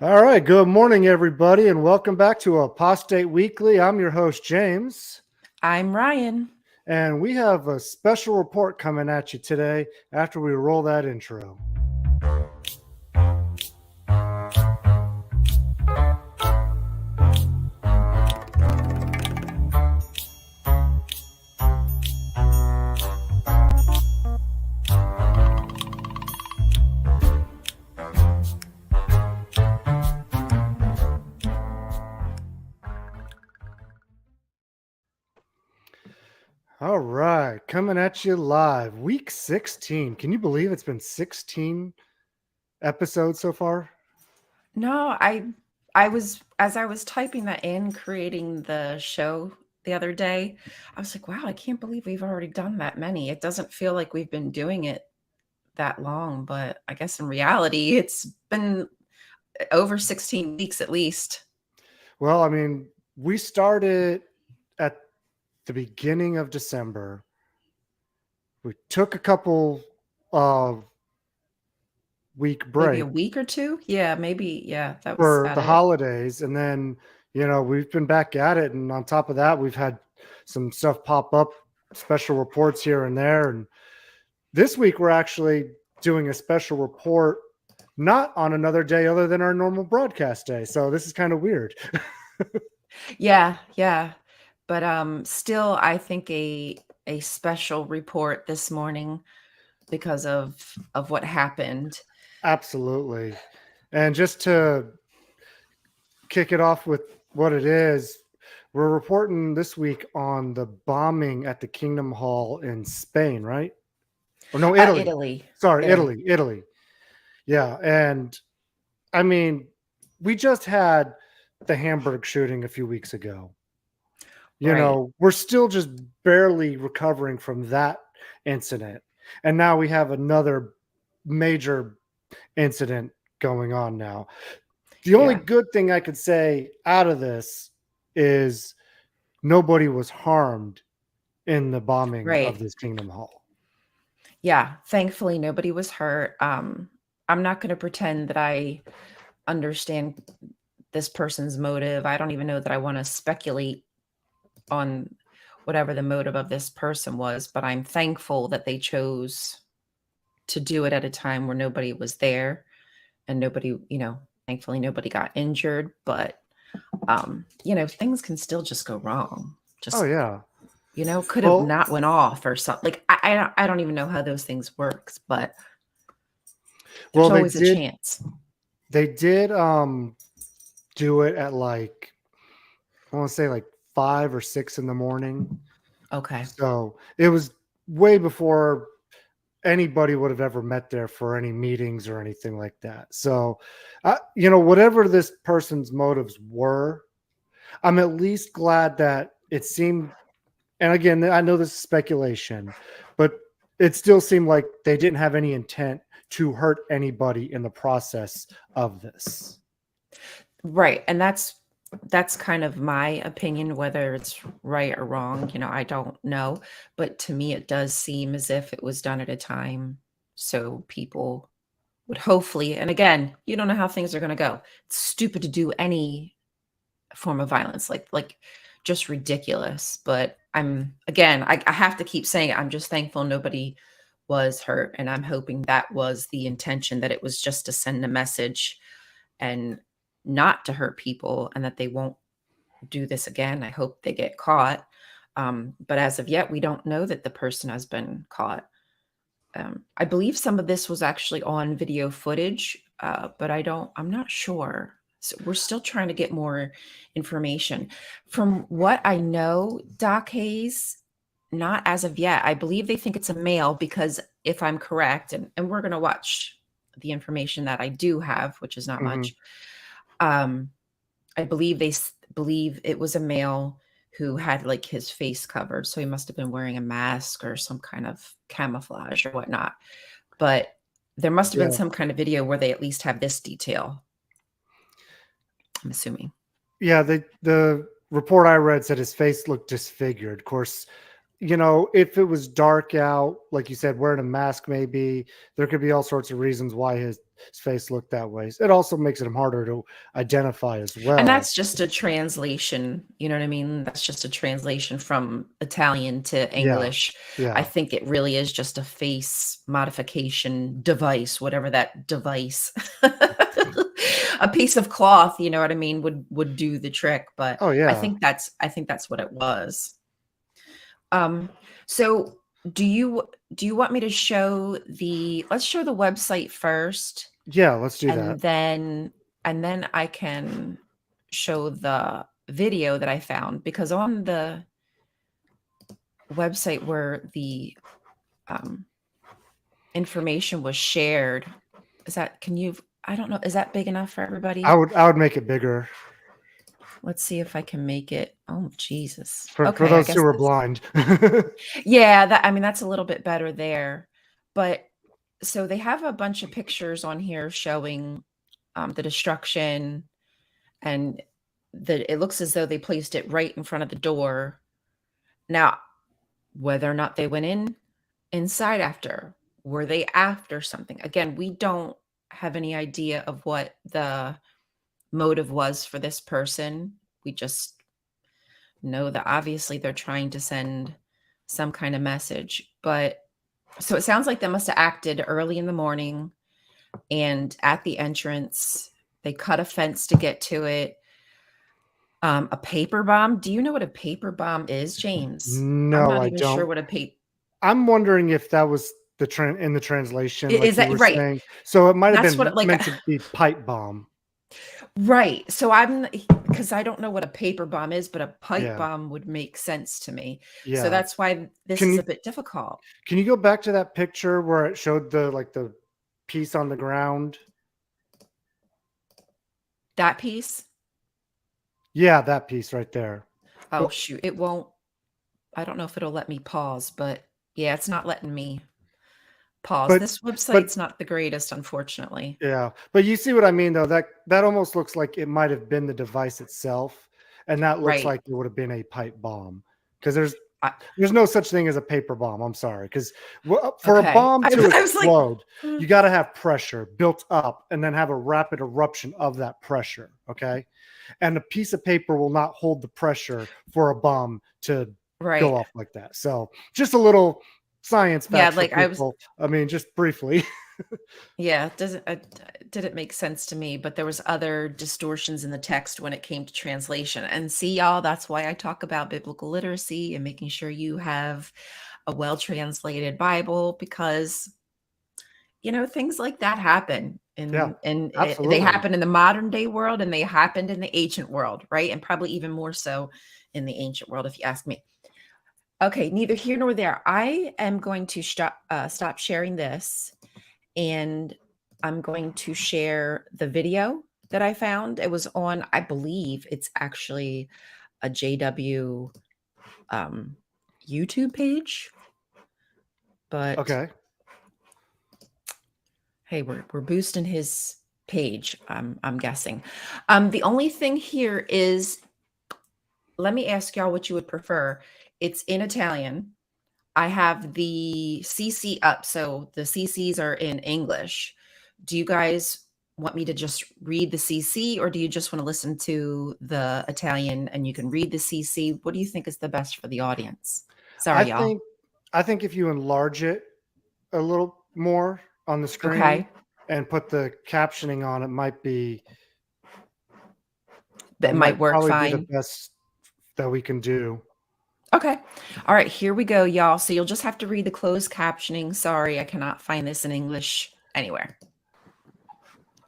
All right, good morning, everybody, and welcome back to Apostate Weekly. I'm your host, James, I'm Ryan. and we have a special report coming at you today after we roll that intro. All right, coming at you live, week 16. Can you believe it's been 16 episodes so far? No, I was as I was typing that in, creating the show the other day, I was like, wow, I can't believe we've already done that many. It doesn't feel like we've been doing it that long, but I guess in reality, it's been over 16 weeks at least. Well, I mean, we started at the beginning of December. We took a couple week Maybe a break week or two. Yeah, maybe. Yeah, that was for about the it. holidays, and then we've been back at it, and on top of that we've had some stuff pop up, special reports here and there, and this week we're actually doing a special report not on another day other than our normal broadcast day, so this is kind of weird. Yeah, yeah. But still I think a special report this morning because of what happened. Absolutely. And just to kick it off with what it is, we're reporting this week on the bombing at the Kingdom Hall in Spain, right? Or no, Italy. Italy. Sorry, Italy. Italy. Yeah, and I mean, we just had the Hamburg shooting a few weeks ago. Right. We're still just barely recovering from that incident. And now we have another major incident going on now. The only Yeah. good thing I could say out of this is nobody was harmed in the bombing of Right. this Kingdom Hall. Yeah. Thankfully, nobody was hurt. I'm not going to pretend that I understand this person's motive. I don't even know that I want to speculate on whatever the motive of this person was, but I'm thankful that they chose to do it at a time where nobody was there and nobody, thankfully nobody got injured. But, things can still just go wrong. Oh Just yeah. could have Well, not went off or something. Like I don't even know how those things works, but there's well they always a did chance. they did do it at like, I want to say like 5 or 6 in the morning. Okay. So it was way before anybody would have ever met there for any meetings or anything like that. So, whatever this person's motives were, I'm at least glad that it seemed, and again, I know this is speculation, but it still seemed like they didn't have any intent to hurt anybody in the process of this. Right. And that's kind of my opinion, whether it's right or wrong, I don't know. But to me it does seem as if it was done at a time so people would hopefully, and again, you don't know how things are going to go. It's stupid to do any form of violence, like just ridiculous. But I have to keep saying it. I'm just thankful nobody was hurt, and I'm hoping that was the intention, that it was just to send a message and not to hurt people, and that they won't do this again. I hope they get caught. But as of yet, we don't know that the person has been caught. I believe some of this was actually on video footage, but I'm not sure. So we're still trying to get more information. From what I know, Doc Hayes, not as of yet. I believe they think it's a male because, if I'm correct, and we're going to watch the information that I do have, which is not Mm-hmm. much. I believe believe it was a male who had like his face covered. So he must have been wearing a mask or some kind of camouflage or whatnot. But there must have been Yeah. some kind of video where they at least have this detail, I'm assuming. Yeah. The report I read said his face looked disfigured. Of course, you know, if it was dark out, like you said, wearing a mask, maybe there could be all sorts of reasons why his face looked that way. It also makes it harder to identify as And well. that's just a translation, you know what I mean? That's just a translation from Italian to Yeah. English. I Yeah. think it really is just a face modification device, whatever that device. A piece of cloth, you know what I mean, would do the trick, but Oh, I yeah. think that's what it was. So do you want me to show let's show the website first, Yeah, let's do that. and then I can show the video that I found, because on the website where the information was shared, I don't know, is that big enough for everybody? I would make it bigger Let's see if I can make it. Oh, Jesus. for Okay, I those who guess are that's, blind. yeah, I mean, that's a little bit better there. But so they have a bunch of pictures on here showing the destruction, and it looks as though they placed it right in front of the door. Now, whether or not they went inside after, were they after something? Again, we don't have any idea of what the motive was for this person. We just know that obviously they're trying to send some kind of message. But so it sounds like they must have acted early in the morning, and at the entrance, they cut a fence to get to it. A paper bomb. Do you know what a paper bomb is, James? I'm No, not I even sure don't. what a paper I'm wondering if that was in the translation, is. like you That were right? saying. So it might have That's been what, like, meant to be pipe bomb. right. So because I don't know what a paper bomb is, but a pipe Yeah. bomb would make sense to me. So Yeah. that's why this Can is you a bit difficult. can you go back to that picture where it showed the piece on the ground? That piece. Yeah, that piece right there. Oh, Go- shoot. It won't. I don't know if it'll let me pause, but yeah, it's not letting me pause. But This website's but not the greatest, unfortunately. yeah, but you see what I mean though. That almost looks like it might have been the device itself, and that looks Right. like it would have been a pipe bomb because I, there's no such thing as a paper bomb. I'm sorry, because for a okay. bomb I, to I was like, explode, you got to have pressure built up and then have a rapid eruption of that pressure. Okay, and a piece of paper will not hold the pressure for a bomb to go right. off like that. So just a little science Yeah, facts for like I was. people. I mean, just briefly. Yeah, it doesn't didn't make sense to me, but there was other distortions in the text when it came to translation. And see, y'all, that's why I talk about biblical literacy and making sure you have a well-translated Bible, because things like that happen, Yeah, and they absolutely. happen in the modern day world, and they happened in the ancient world, right? And probably even more so in the ancient world, if you ask me. Okay, neither here nor there. I am going to stop sharing this, and I'm going to share the video that I found. It was on, I believe it's actually a JW YouTube page, but Okay. hey, we're boosting his page. I'm guessing. The only thing here is, let me ask y'all what you would prefer. It's in Italian. I have the CC up, so the CCs are in English. Do you guys want me to just read the CC, or do you just want to listen to the Italian and you can read the CC? What do you think is the best for the audience? I Sorry, y'all. think I think if you enlarge it a little more on the screen Okay. and put the captioning on, it might be That that might might work probably be the fine. best that we can do. Okay. All right, here we go, y'all. So you'll just have to read the closed captioning. Sorry, I cannot find this in English anywhere.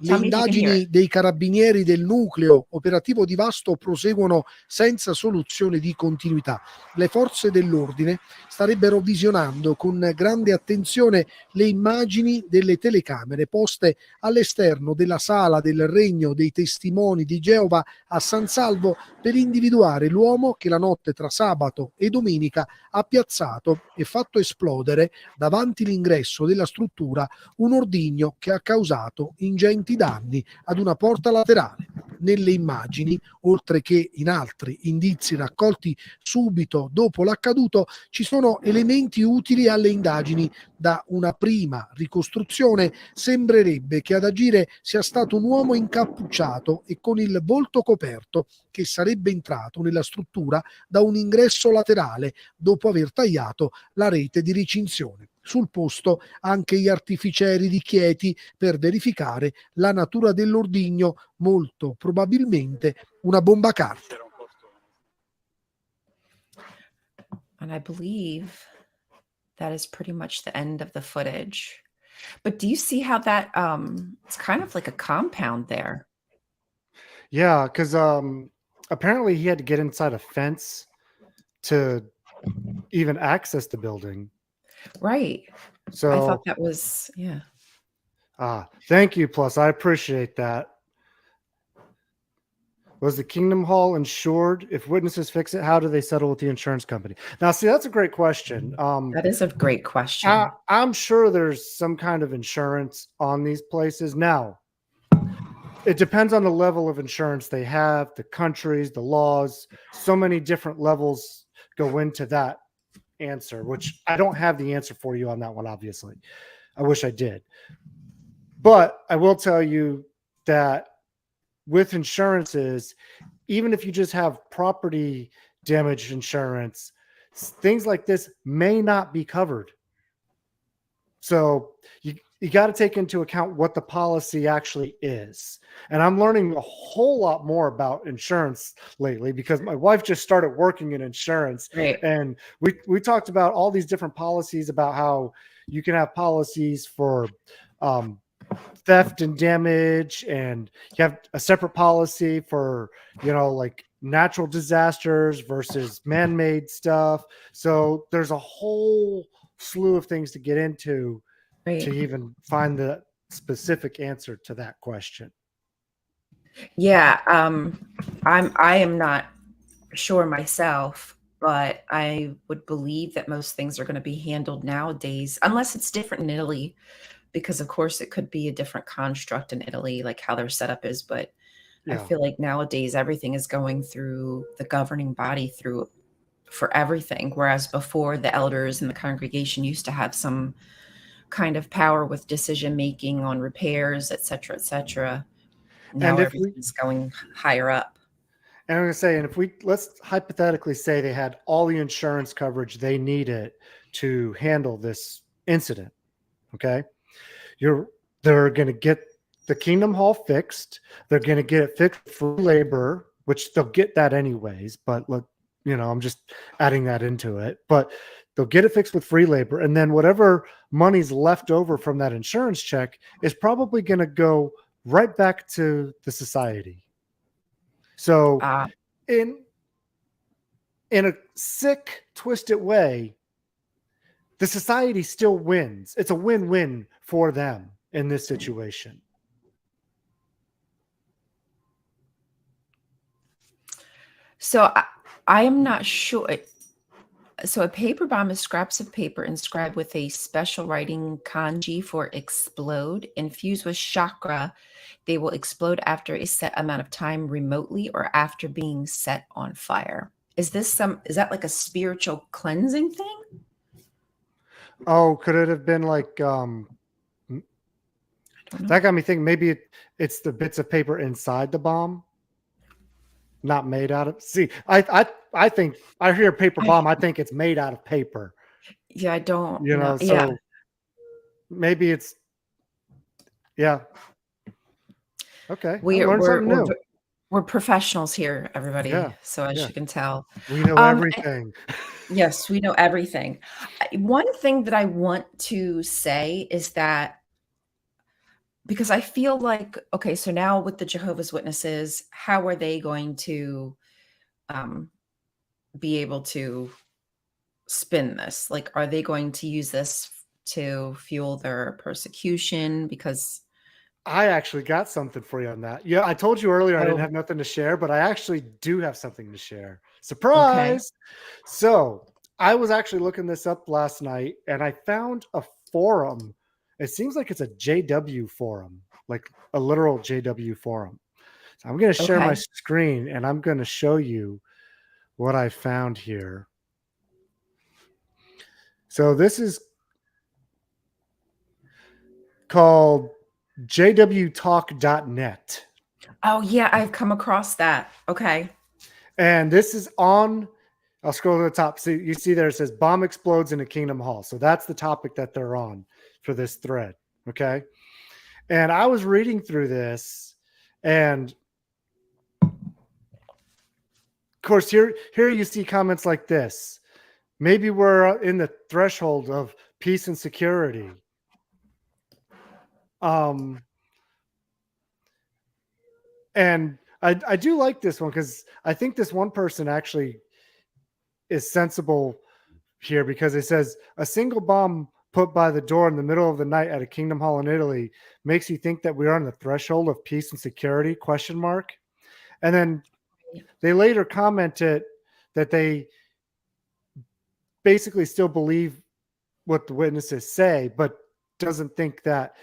Le Tell me if you can hear it. indagini dei carabinieri del nucleo operativo di Vasto proseguono senza soluzione di continuità. Le forze dell'ordine starebbero visionando con grande attenzione le immagini delle telecamere poste all'esterno della sala del Regno dei Testimoni di Geova a San Salvo per individuare l'uomo che la notte tra sabato e domenica ha piazzato e fatto esplodere davanti l'ingresso della struttura un ordigno che ha causato ingenti danni ad una porta laterale. nelle immagini, oltre che in altri indizi raccolti subito dopo l'accaduto, ci sono elementi utili alle indagini. Da una prima ricostruzione sembrerebbe che ad agire sia stato un uomo incappucciato e con il volto coperto, che sarebbe entrato nella struttura da un ingresso laterale dopo aver tagliato la rete di recinzione. Sul posto anche gli artificieri di Chieti per verificare la natura dell'ordigno, molto probabilmente una bomba carta. And I believe that is pretty much the end of the footage. But do you see how that it's kind of like a compound there? Yeah, because apparently he had to get inside a fence to even access the building. Right. I So thought that was, yeah. thank you, Plus. I appreciate that. Was the Kingdom Hall insured? If witnesses fix it, how do they settle with the insurance company? Now, see, that's a great question. That is a great question. I'm sure there's some kind of insurance on these places. Now, it depends on the level of insurance they have, the countries, the laws. So many different levels go into that answer, which I don't have the answer for you on that one, obviously. I wish I did. But I will tell you that with insurances, even if you just have property damage insurance, things like this may not be covered. So you got to take into account what the policy actually is. And I'm learning a whole lot more about insurance lately because my wife just started working in insurance. Right. And we talked about all these different policies about how you can have policies for theft and damage, and you have a separate policy for, like natural disasters versus man-made stuff. So there's a whole slew of things to get into to even find the specific answer to that question. Yeah, I am not sure myself, but I would believe that most things are going to be handled nowadays, unless it's different in Italy, because of course it could be a different construct in Italy, like how their setup is. But I feel like nowadays everything is going through the governing body for everything, whereas before the elders and the congregation used to have some kind of power with decision making on repairs, et cetera, et cetera. Now everything's going higher up. And I'm going to say, and if let's hypothetically say they had all the insurance coverage they needed to handle this incident, okay? They're going to get the Kingdom Hall fixed. They're going to get it fixed for labor, which they'll get that anyways. But look, I'm just adding that into it. But they'll get it fixed with free labor, and then whatever money's left over from that insurance check is probably going to go right back to the society. So, in a sick, twisted way, the society still wins. It's a win-win for them in this situation. So I am not sure. So a paper bomb is scraps of paper inscribed with a special writing kanji for explode. Infused with chakra, they will explode after a set amount of time remotely or after being set on fire. Is that like a spiritual cleansing thing? Oh, could it have been like that got me thinking maybe it's the bits of paper inside the bomb, not made out of. See, I think I hear paper bomb, I think it's made out of paper. Yeah, I don't know. So yeah. Maybe it's okay. We're professionals here, everybody. Yeah, so as you can tell, we know everything. Yes, we know everything. One thing that I want to say is that, because I feel like, okay, so now with the Jehovah's Witnesses, how are they going to be able to spin this? Like, are they going to use this to fuel their persecution? Because I actually got something for you on that. Yeah, I told you earlier I didn't have nothing to share, but I actually do have something to share. Surprise! Okay. So I was actually looking this up last night, and I found a forum. It seems like it's a JW forum, like a literal JW forum. I'm going to share my Okay. screen and I'm going to show you what I found here. So this is called jwtalk.net. Oh yeah, I've come across that. Okay. And this is on, I'll scroll to the top. See, you see there it says bomb explodes in a Kingdom Hall. So that's the topic that they're on for this thread. Okay. And I was reading through this, and of course, here you see comments like this. Maybe we're in the threshold of peace and security. And I do like this one because I think this one person actually is sensible here, because it says a single bomb put by the door in the middle of the night at a Kingdom Hall in Italy makes you think that we are on the threshold of peace and security ? And then they later commented that they basically still believe what the witnesses say, but doesn't think that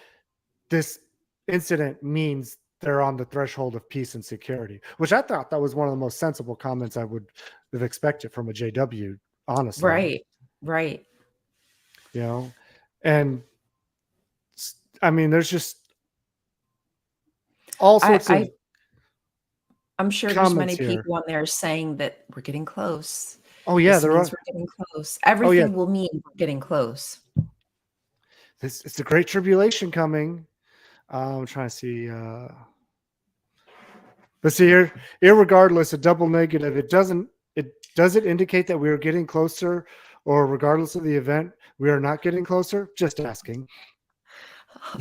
this incident means they're on the threshold of peace and security, which I thought that was one of the most sensible comments I would have expected from a JW, honestly. Right. Right. You know, and I mean, there's just all sorts of I'm sure there's many comments here. people on there saying that we're getting close. Oh yeah, This there means are. we're getting close. Everything will mean we're getting close. It's a great tribulation coming. I'm trying to see. But see here, irregardless, a double negative. Does it indicate that we are getting closer, or regardless of the event, we are not getting closer? Just asking.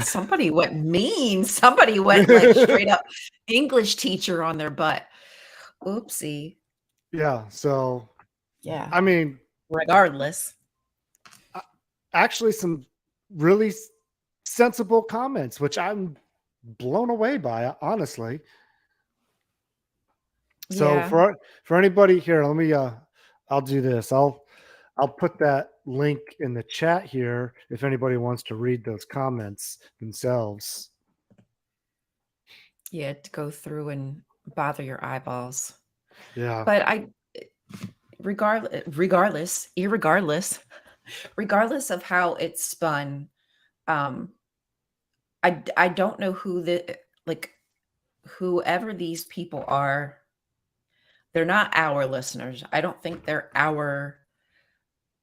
Somebody went mean. Somebody went like straight up English teacher on their butt. Oopsie. Yeah. So, yeah. I mean, regardless, actually, some really sensible comments, which I'm blown away by, honestly. So yeah. for anybody here, let me I'll do this. I'll put that link in the chat here if anybody wants to read those comments themselves. Yeah, to go through and bother your eyeballs. Yeah. But regardless of how it's spun, I don't know who whoever these people are, they're not our listeners. I don't think they're our,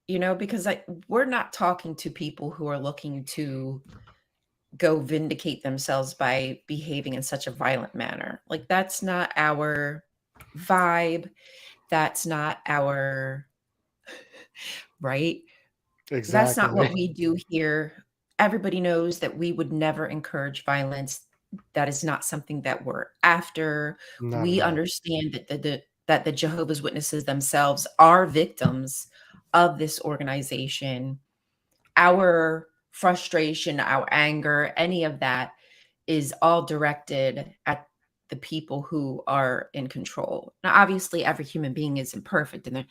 because we're not talking to people who are looking to go vindicate themselves by behaving in such a violent manner. Like, that's not our vibe. That's not our right. Exactly. That's not what we do here. Everybody knows that we would never encourage violence. That is not something that we're after. We understand that the Jehovah's Witnesses themselves are victims of this organization. Our frustration, our anger, any of that is all directed at the people who are in control. Now, obviously, every human being is imperfect, and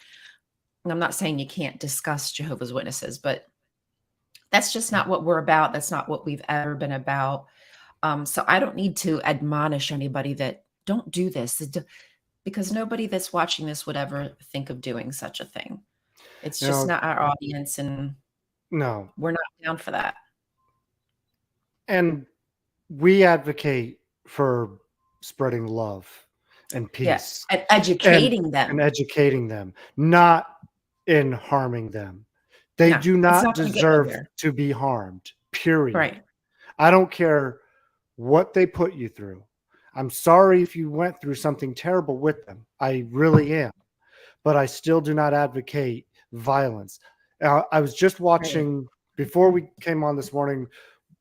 I'm not saying you can't discuss Jehovah's Witnesses, but that's just not what we're about. That's not what we've ever been about. So I don't need to admonish anybody that don't do this, because nobody that's watching this would ever think of doing such a thing. It's just not our audience, and no, we're not down for that. And we advocate for spreading love and peace. Yes, and educating them. And educating them, not in harming them. They do not deserve to be harmed, period. Right. I don't care what they put you through. I'm sorry if you went through something terrible with them. I really am. But I still do not advocate violence. I was just watching, before we came on this morning,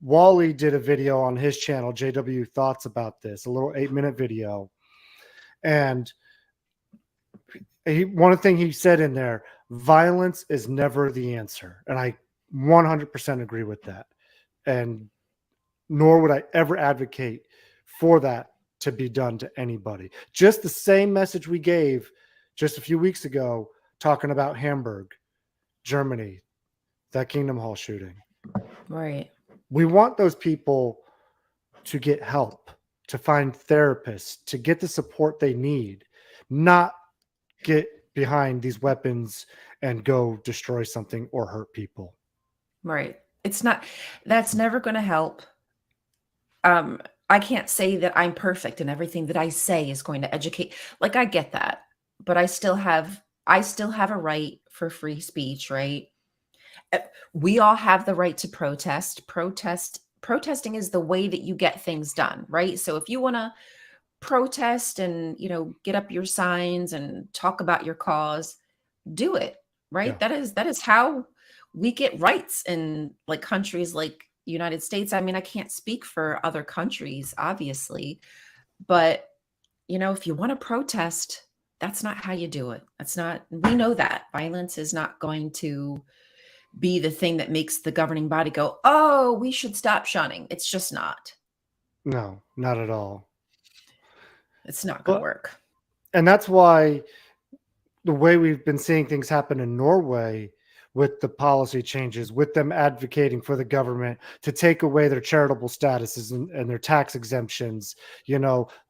Wally did a video on his channel, JW Thoughts, about this, a little 8-minute video. And one of the things he said in there, violence is never the answer. And I 100% agree with that. And nor would I ever advocate for that to be done to anybody. Just the same message we gave just a few weeks ago, talking about Hamburg, Germany, that Kingdom Hall shooting. Right. We want those people to get help. to find therapists, to get the support they need, not get behind these weapons and go destroy something or hurt people. Right. That's never going to help. I can't say that I'm perfect and everything that I say is going to educate. Like, I get that, but I still have a right for free speech, right? We all have the right to protest. Protesting is the way that you get things done, right? So if you want to protest and, get up your signs and talk about your cause, do it, right? Yeah. That is how we get rights in like countries like United States. I mean, I can't speak for other countries, obviously, but if you want to protest, that's not how you do it. We know that violence is not going to be the thing that makes the governing body go, oh, we should stop shunning. It's just not. No, not at all. It's not going to work. And that's why the way we've been seeing things happen in Norway with the policy changes, with them advocating for the government to take away their charitable statuses and their tax exemptions,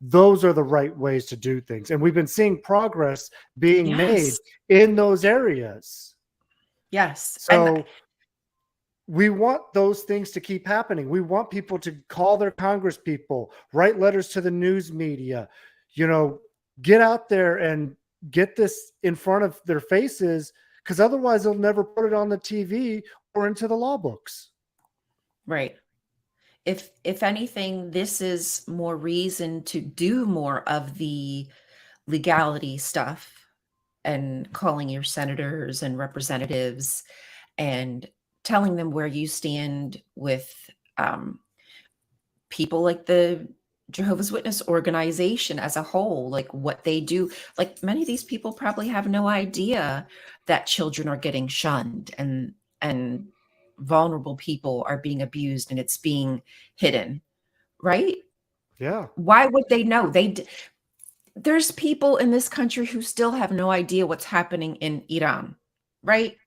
those are the right ways to do things. And we've been seeing progress being made in those areas. Yes. So we want those things to keep happening. We want people to call their Congress people, write letters to the news media, get out there and get this in front of their faces, because otherwise they'll never put it on the TV or into the law books. Right. If anything, this is more reason to do more of the legality stuff and calling your senators and representatives and telling them where you stand with people like the Jehovah's Witness organization as a whole, like what they do. Like, many of these people probably have no idea that children are getting shunned and vulnerable people are being abused and it's being hidden, right? Yeah. Why would they know? There's people in this country who still have no idea what's happening in Iran, right?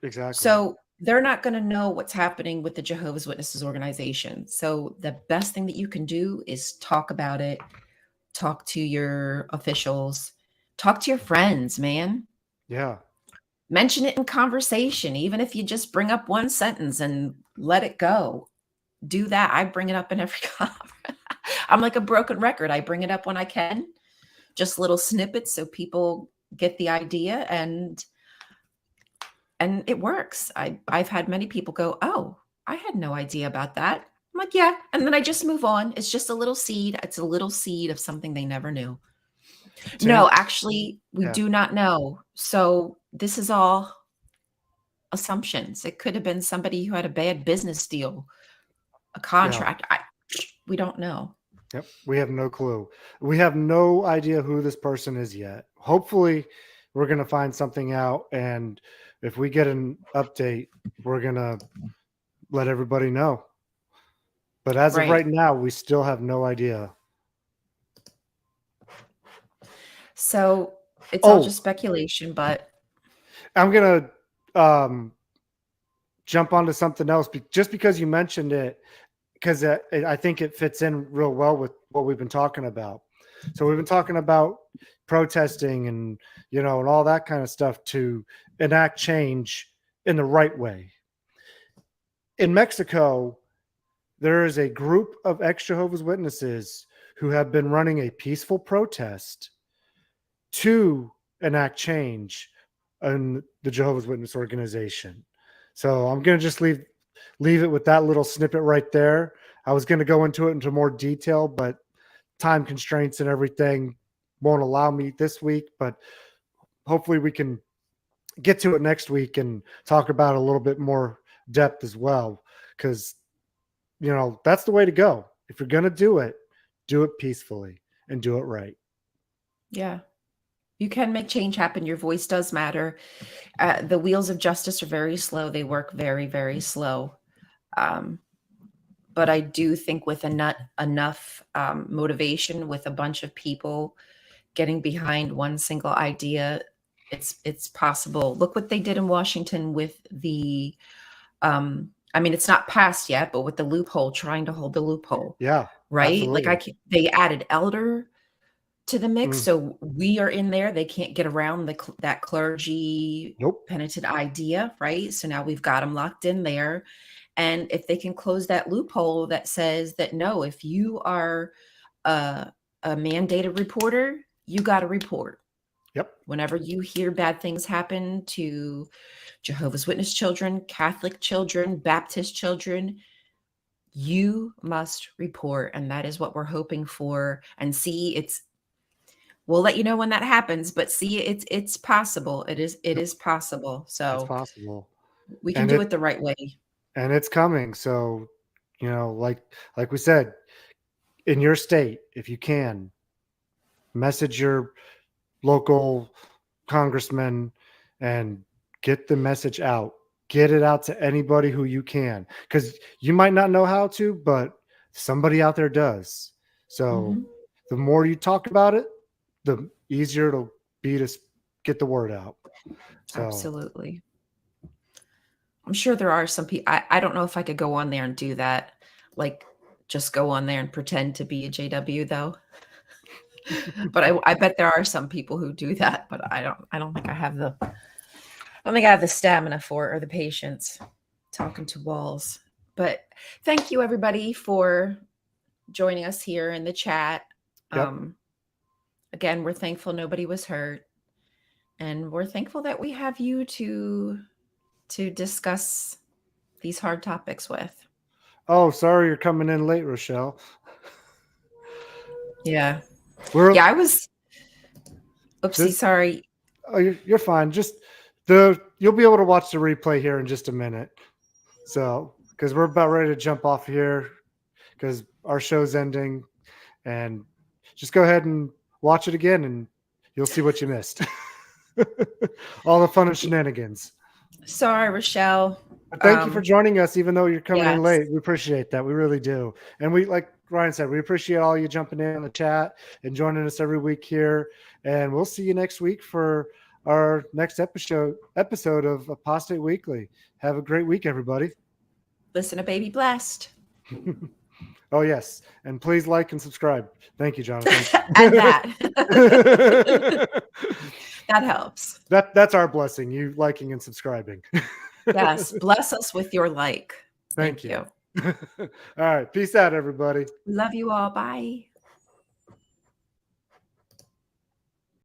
Exactly. So they're not going to know what's happening with the Jehovah's Witnesses organization. So the best thing that you can do is talk about it, talk to your officials, talk to your friends, man. Yeah. Mention it in conversation, even if you just bring up one sentence and let it go. Do that. I bring it up in every conference. I'm like a broken record. I bring it up when I can, just little snippets so people get the idea, and it works. I've had many people go, oh, I had no idea about that. I'm like, yeah. And then I just move on. It's just a little seed. It's a little seed of something they never knew. No, actually, we do not know. So this is all assumptions. It could have been somebody who had a bad business deal, a contract. We don't know. Yep. We have no clue. We have no idea who this person is yet. Hopefully we're going to find something out. And if we get an update, we're going to let everybody know. But as of right now, we still have no idea. So it's all just speculation, but I'm going to jump onto something else just because you mentioned it, because I think it fits in real well with what we've been talking about. So we've been talking about protesting and, and all that kind of stuff to enact change in the right way. In Mexico, there is a group of ex-Jehovah's Witnesses who have been running a peaceful protest to enact change in the Jehovah's Witness organization. So I'm going to just leave it with that little snippet right there. I was going to go into more detail, but time constraints and everything won't allow me this week, but hopefully we can get to it next week and talk about a little bit more depth as well. Because, that's the way to go. If you're going to do it peacefully and do it right. Yeah. You can make change happen. Your voice does matter. The wheels of justice are very slow. They work very, very slow. But I do think with enough motivation, with a bunch of people getting behind one single idea, it's possible. Look what they did in Washington with the I mean, it's not passed yet, but with the loophole, trying to hold the loophole, Yeah, right? Like absolutely. they added elder to the mix, Mm, so we are in there. They can't get around that clergy nope. penitent idea, right? So now we've got them locked in there. And if they can close that loophole that says that no, if you are a mandated reporter, you got to report. Yep. Whenever you hear bad things happen to Jehovah's Witness children, Catholic children, Baptist children, you must report. And that is what we're hoping for. And see, we'll let you know when that happens, but see, it's possible. It is possible. It's So possible. we can And do it the right way. it's coming. So, like we said, in your state, if you can, message your local congressman and get the message out. Get it out to anybody who you can, because you might not know how to, but somebody out there does. So Mhm. the more you talk about it, the easier it'll be to get the word out. So Absolutely. I'm sure there are some people. I don't know if I could go on there and do that. Like, just go on there and pretend to be a JW though. But I bet there are some people who do that. But I don't think I have the. I don't think I have the stamina for it or the patience talking to walls. But thank you everybody for joining us here in the chat. yep. Again, we're thankful nobody was hurt, and we're thankful that we have you to discuss these hard topics with. Oh, sorry you're coming in late, Rochelle. Yeah. We're Yeah, I was oopsie, just sorry. oh, you're fine. Just you'll be able to watch the replay here in just a minute. So, because we're about ready to jump off here because our show's ending, and just go ahead and watch it again, and you'll see what you missed. All the fun and shenanigans. Sorry, Rochelle. But thank you for joining us, even though you're coming in Yes. late. We appreciate that. We really do. And we, like Ryan said, we appreciate all you jumping in the chat and joining us every week here. And we'll see you next week for our next episode of Apostate Weekly. Have a great week, everybody. Listen to Baby Blessed. Oh, yes. And please like and subscribe. Thank you, Jonathan. And that. That helps. That's our blessing, you liking and subscribing. Yes. Bless us with your like. Thank you. All right. Peace out, everybody. Love you all. Bye.